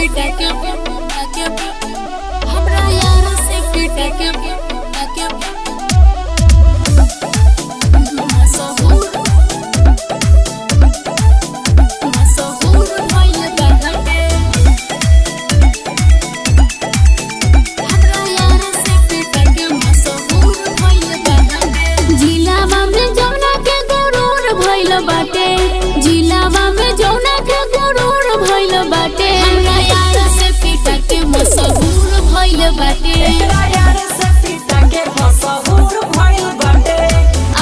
पिटा के हमरा यार से पिटा के बाटे जिलावा में जौना के गुरूर भइल बाटे हमरा यार से पिटा के मशहूर भइल बाटे यार से पिटा के मशहूर भइल बाटे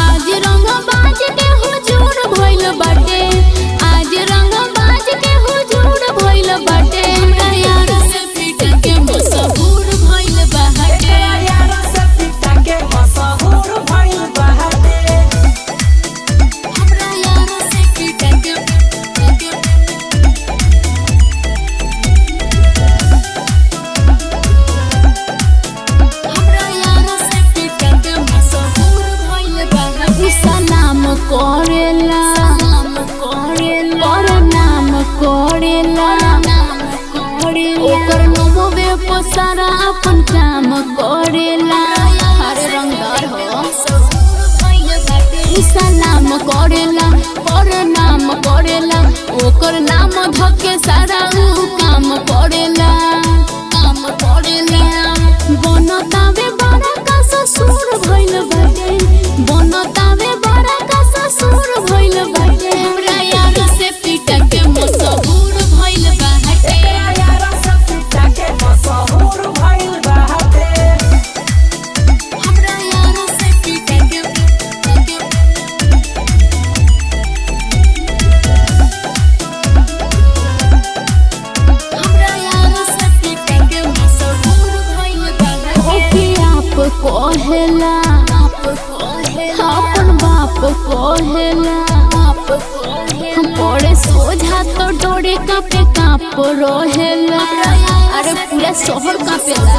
आज रंग बाज के हुजूर भइल बाटे आज रंग बाज के हुजूर भइल बाटे हमरा यार से पिटा के मशहूर भइल बाटे यार से पिटा के मशहूर भइल बाटे हमरा यार से पिटा के हमरा यार से पिटा के मशहूर भइल बाटे सलाम करेला और नाम करेला ओकर नमवे पसारा अपन काम करेला हरे रंगदार हो सलाम करेला और नाम करेला ओकर नाम धके सारा उ काम करेला बनतावे बड़ा का ससुर भइल बाटे बनतावे बड़ा का ससुर भइल बाटे हमरा यार से पिटा के मशहूर भइल बाटे यार से पिटा के मशहूर भइल बाटे हमरा यार से पिटा के हमरा यार से पिटा के मशहूर भइल बाटे ओके आप कहेला अपन बाप कहेला हम पड़े सोझा तो डोरे कापे काप रहेला अरे पूरा शहर कापेला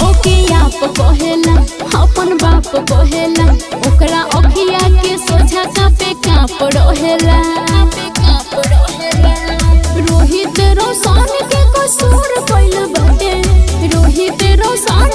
ओके आप कहेला अपन बाप कहेला ओकरा अखिया के सोझा कापे काप रहेला रोहित रोशन के कसूर कइल बाटे रोहित रोशन